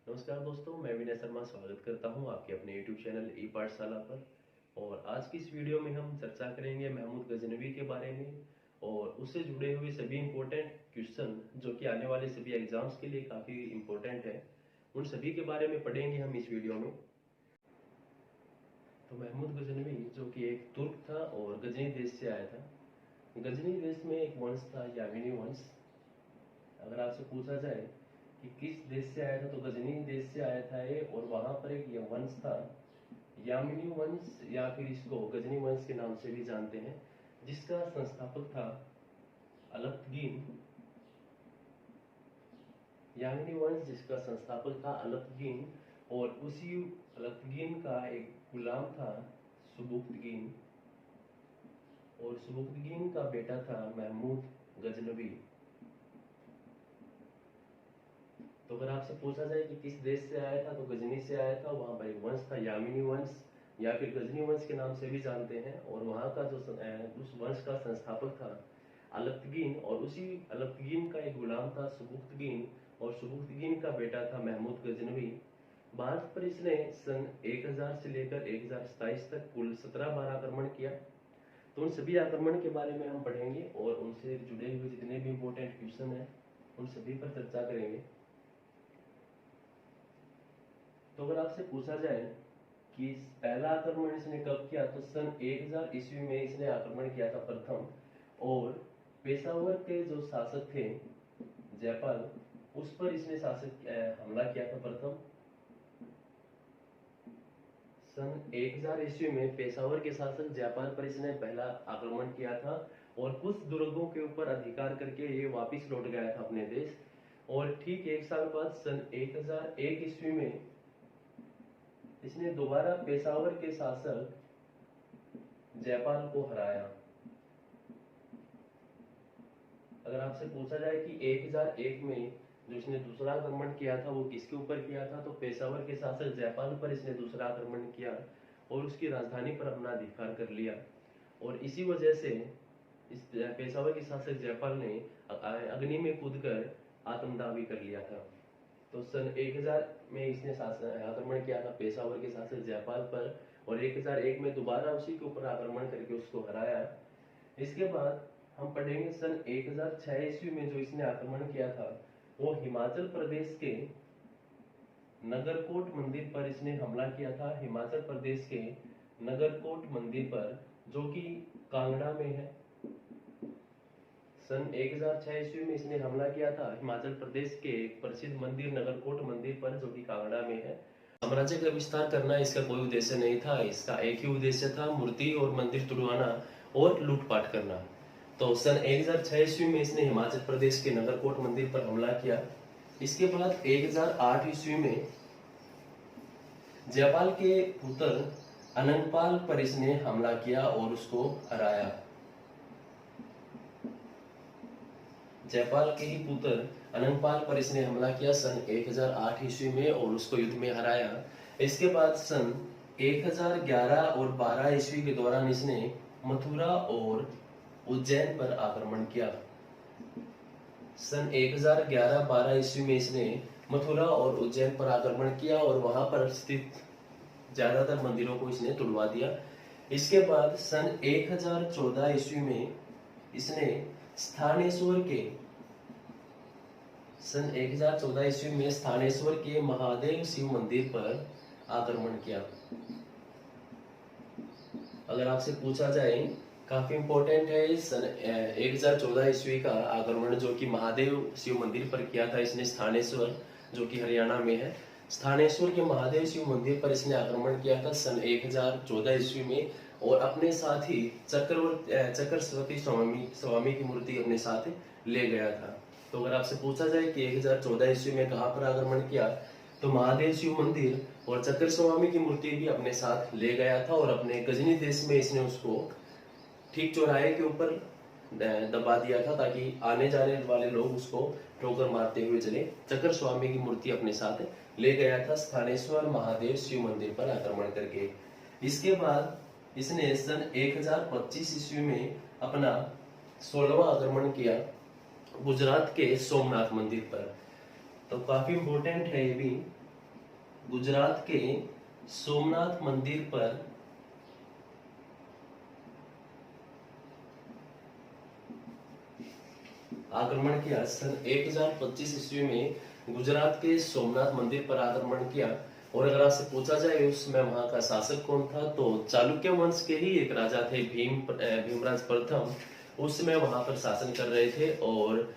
नमस्कार दोस्तों, मैं विनय शर्मा स्वागत करता हूं आपके अपने YouTube चैनल ई पाठशाला पर। और आज की इस वीडियो में हम चर्चा करेंगे महमूद गजनवी के बारे में और उससे जुड़े हुए सभी इम्पोर्टेंट क्वेश्चन जो कि आने वाले सभी एग्जाम्स के लिए काफ़ी इम्पोर्टेंट है, उन सभी के बारे में पढ़ेंगे हम इस वीडियो में। तो महमूद गजनवी जो कि एक तुर्क था और गजनी देश से आया था। गजनी देश में एक वंश था, यामिनी वंश। अगर आपसे पूछा जाए कि किस देश से आया था तो गजनी देश से आया था ये, और वहां पर एक ये वंश था यामिनी वंश, या फिर इसको गजनी वंश के नाम से भी जानते हैं, जिसका संस्थापक था अलतगीन। यामिनी वंश जिसका संस्थापक था अलतगीन, और उसी अलतगीन का एक गुलाम था सुबुक्तगीन, और सुबुक्तगीन का बेटा था महमूद गजनवी। तो अगर आपसे पूछा जाए कि किस देश से आया था तो गजनी से आया था। वहां पर एक वंश था यामिनी वंश, या फिर गजनी वंश के नाम से भी जानते हैं, और वहां का जो उस वंश का संस्थापक था अलतगीन, और उसी अलतगीन का एक गुलाम था सुबुक्तगीन, और सुबुक्तगीन का बेटा था महमूद गजनवी। भारत पर इसने सन 1000 से लेकर 1027 तक कुल 17 बार आक्रमण किया। तो उन सभी आक्रमण के बारे में हम पढ़ेंगे और उनसे जुड़े हुए जितने भी इम्पोर्टेंट क्वेश्चन हैं उन सभी पर चर्चा करेंगे। तो अगर आपसे पूछा जाए कि पहला आक्रमण इसने कब किया तो सन 1000 ईस्वी में इसने आक्रमण किया था प्रथम, और पेशावर के जो शासक थे जयपाल, उस पर इसने हमला किया था प्रथम। सन 1000 ईस्वी में पेशावर के शासक जयपाल पर इसने पहला आक्रमण किया था, और कुछ दुर्गों के ऊपर अधिकार करके ये वापिस लौट गया था अपने देश। और ठीक एक साल बाद सन 1001 ईस्वी में इसने दोबारा पेशावर के शासक जयपाल को हराया। अगर आपसे पूछा जाए कि 1001 में जो इसने दूसरा आक्रमण किया था वो किसके ऊपर किया था तो पेशावर के शासक जयपाल पर इसने दूसरा आक्रमण किया और उसकी राजधानी पर अपना अधिकार कर लिया। और इसी वजह से इस पेशावर के शासक जयपाल ने अग्नि में कूदकर आत्मदाह भी कर लिया था। तो सन 1000 में इसने आक्रमण किया था पेशावर के शासक जयपाल पर, और 1001 में दोबारा उसी के ऊपर आक्रमण करके उसको हराया। इसके बाद हम पढ़ेंगे सन 1006 ईस्वी में जो इसने आक्रमण किया था वो हिमाचल प्रदेश के नगरकोट मंदिर पर इसने हमला किया था। हिमाचल प्रदेश के नगरकोट मंदिर पर जो कि कांगड़ा में है। सन 1006 ईस्वी में इसने हमला किया था हिमाचल प्रदेश के एक प्रसिद्ध मंदिर नगरकोट मंदिर पर जो कि कांगड़ा में है। साम्राज्य का विस्तार करना इसका कोई उद्देश्य नहीं था, इसका एक ही उद्देश्य था मूर्ति और मंदिर तुड़वाना और लूटपाट करना। तो सन 1006 ईस्वी में इसने हिमाचल प्रदेश के नगरकोट मंदिर पर हमला किया। इसके बाद 1008 ईस्वी में जयपाल के पुत्र अनंगपाल पर इसने हमला किया और उसको हराया। जयपाल के ही पुत्र अनंगपाल पर इसने हमला किया सन 1008 ईस्वी में और उसको युद्ध में हराया। इसके बाद सन 1011 और 12 ईस्वी के दौरान इसने मथुरा और उज्जैन पर आक्रमण किया। सन 1011-12 ईस्वी में इसने मथुरा और उज्जैन पर आक्रमण किया और वहां पर स्थित ज्यादातर मंदिरों को इसने तुड़वा दिया। इसके बाद सन 1014 ईस्वी में इसने स्थानेश्वर के महादेव शिव मंदिर पर आक्रमण किया। अगर आपसे पूछा जाए, काफी इंपॉर्टेंट है, सन 1014 ईस्वी का आक्रमण जो कि महादेव शिव मंदिर पर किया था इसने, स्थानेश्वर जो कि हरियाणा में है। स्थानेश्वर के महादेव शिव मंदिर पर इसने आक्रमण किया था सन 1014 ईस्वी में, और अपने साथ ही चक्रस्वती स्वामी की मूर्ति अपने साथ ले गया था। तो अगर आपसे पूछा जाए कि 1014 ईस्वी में कहां पर आक्रमण किया तो महादेव शिव मंदिर और चक्र स्वामी की मूर्ति भी अपने साथ ले गया था, और अपने गजनी देश में इसने उसको ठीक चौराहे के ऊपर दबा दिया था ताकि आने जाने वाले लोग उसको ठोकर मारते हुए चले। चक्र स्वामी की मूर्ति अपने साथ ले गया था स्थानेश्वर महादेव शिव मंदिर पर आक्रमण करके। इसके बाद इसने सन 1025 ईस्वी में अपना 16वां आक्रमण किया गुजरात के सोमनाथ मंदिर पर। तो काफी इंपोर्टेंट है ये भी। गुजरात के सोमनाथ मंदिर पर आक्रमण किया। सन 1025 ईस्वी में गुजरात के सोमनाथ मंदिर पर आक्रमण किया। और अगर आपसे पूछा जाए उस समय वहां का शासक कौन था, तो चालुक्य वंश के ही एक राजा थे, भीमराज प्रथम। उस समय वहां पर शासन कर रहे थे। और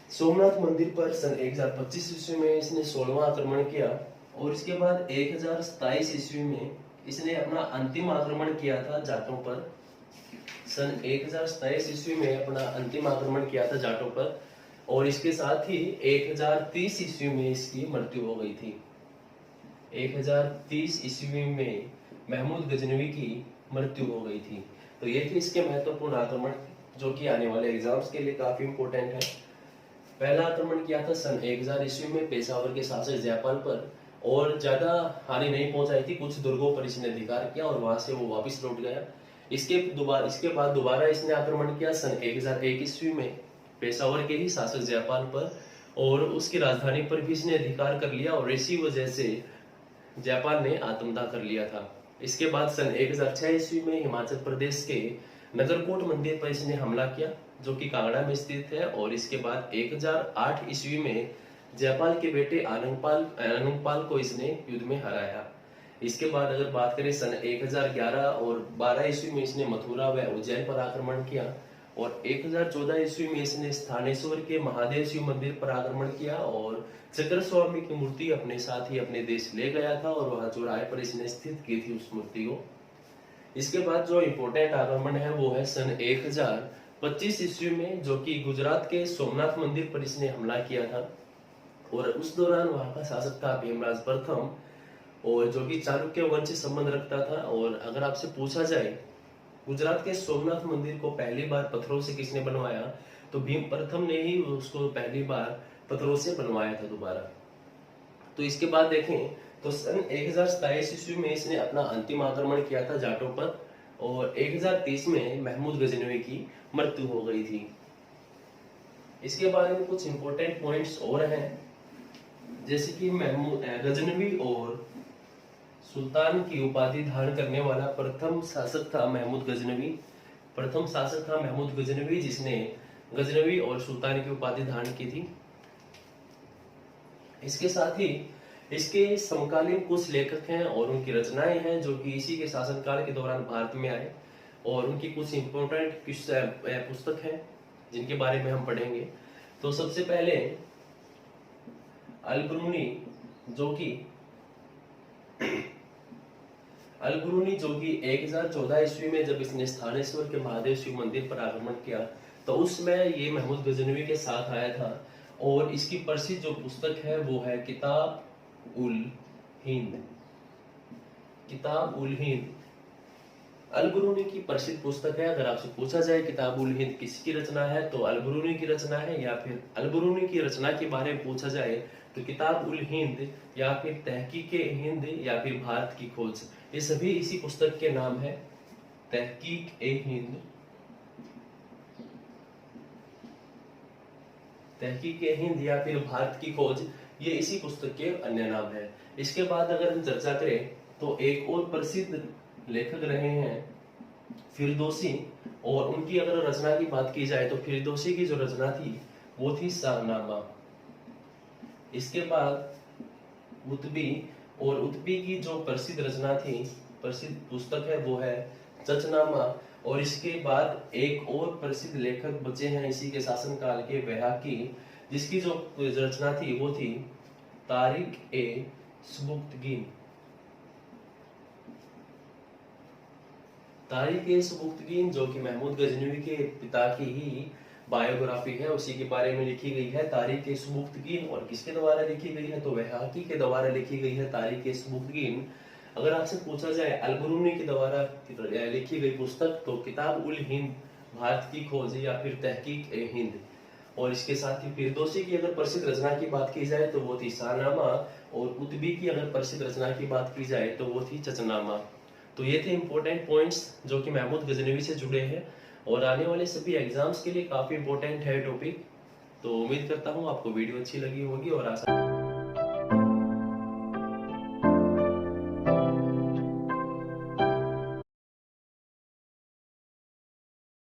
सोमनाथ मंदिर पर सन 1025 ईस्वी में इसने 16वां आक्रमण किया। और इसके बाद 1027 ईस्वी में इसने अपना अंतिम आक्रमण किया था जाटों पर। सन 1027 ईस्वी में अपना अंतिम आक्रमण किया था जाटों पर। और इसके साथ ही 1030 ईस्वी में इसकी मृत्यु हो गई थी। 1030 ईस्वी में महमूद गजनवी की मृत्यु हो गई थी। तो ये थे इसके महत्वपूर्ण आक्रमण, जो कि आने वाले एग्जाम्स के लिए काफी इंपोर्टेंट है। पहला आक्रमण किया था सन 1000 ईस्वी में पेशावर के शासक जयपाल पर। और ज्यादा हानि नहीं पहुंचाई थी, कुछ दुर्गों पर इसने अधिकार किया और वहां से वो वापस लौट गया। इसके बाद दोबारा इसने आक्रमण किया सन 1001 ईस्वी में पेशावर के ही शासक जयपाल पर। और उसकी राजधानी पर भी इसने अधिकार कर लिया और इसी वजह से जयपाल ने आत्मदाह कर लिया था। इसके बाद सन 1006 ईस्वी में हिमाचल प्रदेश के नगरकोट मंदिर पर इसने हमला किया, जो कि कांगड़ा में स्थित है। और इसके बाद 1008 ईस्वी में जयपाल के बेटे आनंदपाल को इसने युद्ध में हराया। इसके बाद अगर बात करें सन 1011 और 12 ईस्वी में इसने मथुरा व उज्जैन पर आक्रमण किया। और 1014 ईस्वी में इसने स्थानेश्वर के महादेव शिव मंदिर पर आक्रमण किया और चक्र स्वामी की मूर्ति अपने साथ ही अपने देश ले गया था और वहां चौराहे पर इसने स्थित की थी उस मूर्ति को। इसके बाद जो इम्पोर्टेंट आक्रमण है वो है सन 1025 ईस्वी में, जो कि गुजरात के सोमनाथ मंदिर पर इसने हमला किया था। और उस दौरान वहां का शासक था भीमराज प्रथम, और जो कि चालुक्य वंश से संबंध रखता था। और अगर आपसे पूछा जाए गुजरात के सोमनाथ मंदिर को पहली बार पत्थरों से किसने बनवाया, तो भीम प्रथम ने ही उसको पहली बार पत्थरों से बनवाया था दोबारा। तो इसके बाद देखें तो सन 1027 ईस्वी में इसने अपना अंतिम आक्रमण किया था जाटों पर। और 1030 में महमूद गजनवी की मृत्यु हो गई थी। इसके बारे में कुछ इंपॉर्टेंट पॉइंट्स और हैं, जैसे कि महमूद गजनवी और सुल्तान की उपाधि धारण करने वाला प्रथम शासक था महमूद गजनवी, जिसने गजनवी और सुल्तान की उपाधि धारण की थी। इसके साथ ही इसके समकालीन कुछ लेखक हैं और उनकी रचनाएं हैं जो कि इसी के शासनकाल के दौरान भारत में आए। और उनकी कुछ इंपॉर्टेंट पुस्तक हैं जिनके बारे में हम पढ़ेंगे। तो सबसे पहले अल-बिरूनी, जो कि 1014 ईस्वी में जब इसने स्थानेश्वर के महादेव शिव मंदिर पर आक्रमण किया, तो उसमें ये महमूद गजनवी के साथ आया था। और इसकी प्रसिद्ध जो पुस्तक है वो है किताब उल हिंद। अल-बिरूनी की प्रसिद्ध पुस्तक है। अगर आपसे पूछा जाए किताब उल हिंद किसकी रचना है, तो अल-बिरूनी की रचना है। या फिर अल-बिरूनी की रचना के बारे में पूछा जाए तो किताब उल हिंद या फिर तहकीक ए हिंद या फिर भारत की खोज, ये सभी इसी पुस्तक के नाम है। तहकीक ए हिंद या फिर भारत की खोज, ये इसी पुस्तक के अन्य नाम है। इसके बाद अगर हम चर्चा करें तो एक और प्रसिद्ध लेखक रहे हैं फिरदौसी। और उनकी अगर रचना की बात की जाए तो फिरदौसी की जो रचना थी वो थी शाहनामा। इसके बाद उतबी की जो प्रसिद्ध रचना थी, प्रसिद्ध पुस्तक है वो है चचनामा। और इसके बाद एक और प्रसिद्ध लेखक बचे हैं इसी के शासनकाल के, बैहाकी, जिसकी जो रचना थी वो थी तारिक ए सुबुक्तगीन, जो कि महमूद गजनवी के पिता की ही बायोग्राफी है, उसी के बारे में लिखी गई है तारिक ए सुबुक्तगीन। और किसके द्वारा लिखी गई है, तो बैहाकी के द्वारा लिखी गई है तारिक ए सुबुक्तगीन। अगर आपसे पूछा जाए अल-बिरूनी के द्वारा लिखी गई पुस्तक, तो किताब उल हिंद, भारत की खोज या फिर तहकीक ए हिंद। और इसके साथ ही फिरदौसी की अगर प्रसिद्ध रचना की बात की जाए तो वो थी शाहनामा। और उतबी की अगर प्रसिद्ध रचना की बात की जाए तो वो थी चचनामा। तो ये थे इंपॉर्टेंट पॉइंट्स जो कि महमूद गजनवी से जुड़े हैं और आने वाले सभी एग्जाम्स के लिए काफी इंपॉर्टेंट है टॉपिक। तो उम्मीद करता हूँ आपको वीडियो अच्छी लगी होगी और आशा